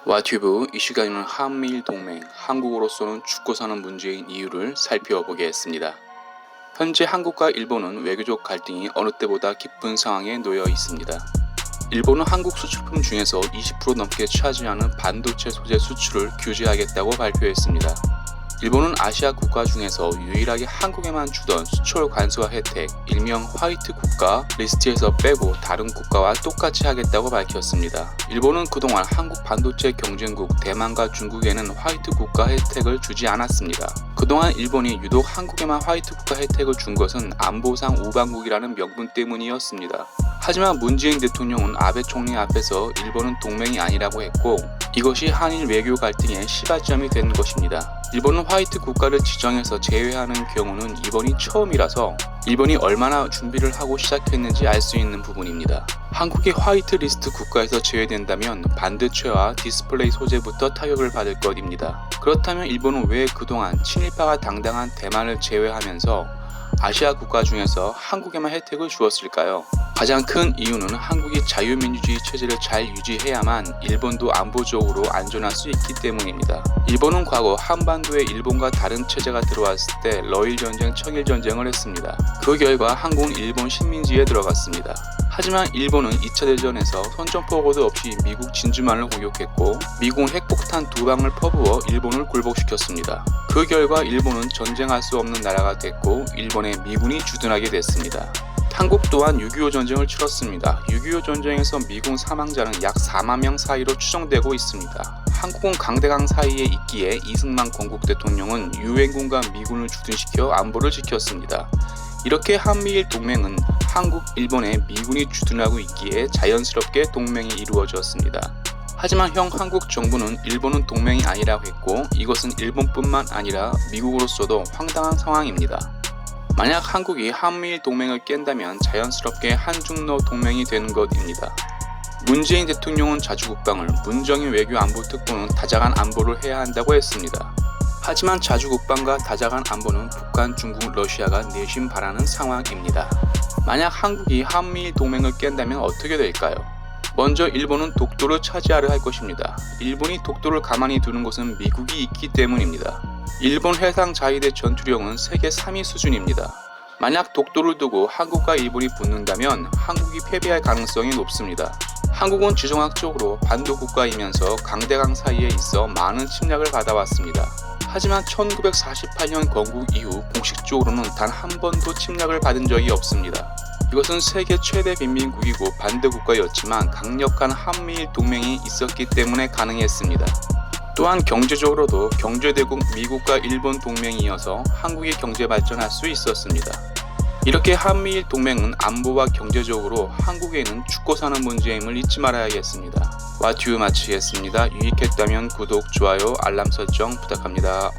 와튜브 이 시간에는 한미일 동맹, 한국으로서는 죽고 사는 문제인 이유를 살펴보겠습니다. 현재 한국과 일본은 외교적 갈등이 어느 때보다 깊은 상황에 놓여 있습니다. 일본은 한국 수출품 중에서 20% 넘게 차지하는 반도체 소재 수출을 규제하겠다고 발표했습니다. 일본은 아시아 국가 중에서 유일하게 한국에만 주던 수출 관세와 혜택, 일명 화이트 국가 리스트에서 빼고 다른 국가와 똑같이 하겠다고 밝혔습니다. 일본은 그동안 한국 반도체 경쟁국 대만과 중국에는 화이트 국가 혜택을 주지 않았습니다. 그동안 일본이 유독 한국에만 화이트 국가 혜택을 준 것은 안보상 우방국이라는 명분 때문이었습니다. 하지만 문재인 대통령은 아베 총리 앞에서 일본은 동맹이 아니라고 했고, 이것이 한일 외교 갈등의 시발점이 된 것입니다. 일본은 화이트 국가를 지정해서 제외하는 경우는 이번이 처음이라서 일본이 얼마나 준비를 하고 시작했는지 알 수 있는 부분입니다. 한국이 화이트 리스트 국가에서 제외된다면 반도체와 디스플레이 소재부터 타격을 받을 것입니다. 그렇다면 일본은 왜 그동안 친일파가 당당한 대만을 제외하면서 아시아 국가 중에서 한국에만 혜택을 주었을까요? 가장 큰 이유는 한국이 자유민주주의 체제를 잘 유지해야만 일본도 안보적으로 안전할 수 있기 때문입니다. 일본은 과거 한반도에 일본과 다른 체제가 들어왔을 때 러일전쟁, 청일전쟁을 했습니다. 그 결과 한국은 일본 식민지에 들어갔습니다. 하지만 일본은 2차 대전에서 선전포고도 없이 미국 진주만을 공격했고, 미국은 핵폭탄 2방을 퍼부어 일본을 굴복시켰습니다. 그 결과 일본은 전쟁할 수 없는 나라가 됐고 일본의 미군이 주둔하게 됐습니다. 한국 또한 6.25 전쟁을 치렀습니다. 6.25 전쟁에서 미군 사망자는 약 4만 명 사이로 추정되고 있습니다. 한국은 강대강 사이에 있기에 이승만 건국 대통령은 유엔군과 미군을 주둔시켜 안보를 지켰습니다. 이렇게 한미일 동맹은 한국, 일본에 미군이 주둔하고 있기에 자연스럽게 동맹이 이루어졌습니다. 하지만 한국 정부는 일본은 동맹이 아니라고 했고, 이것은 일본뿐만 아니라 미국으로서도 황당한 상황입니다. 만약 한국이 한미일 동맹을 깬다면 자연스럽게 한중러 동맹이 되는 것입니다. 문재인 대통령은 자주국방을, 문정인 외교안보특보는 다자간 안보를 해야 한다고 했습니다. 하지만 자주국방과 다자간 안보는 북한, 중국, 러시아가 내심 바라는 상황입니다. 만약 한국이 한미일 동맹을 깬다면 어떻게 될까요? 먼저 일본은 독도를 차지하려 할 것입니다. 일본이 독도를 가만히 두는 것은 미국이 있기 때문입니다. 일본 해상 자위대 전투력은 세계 3위 수준입니다. 만약 독도를 두고 한국과 일본이 붙는다면 한국이 패배할 가능성이 높습니다. 한국은 지정학적으로 반도 국가이면서 강대강 사이에 있어 많은 침략을 받아왔습니다. 하지만 1948년 건국 이후 공식적으로는 단 한 번도 침략을 받은 적이 없습니다. 이것은 세계 최대 빈민국이고 반대국가였지만 강력한 한미일 동맹이 있었기 때문에 가능했습니다. 또한 경제적으로도 경제대국 미국과 일본 동맹이어서 한국이 경제 발전할 수 있었습니다. 이렇게 한미일 동맹은 안보와 경제적으로 한국에는 죽고 사는 문제임을 잊지 말아야겠습니다. 와튜브 마치겠습니다. 유익했다면 구독, 좋아요, 알람 설정 부탁합니다.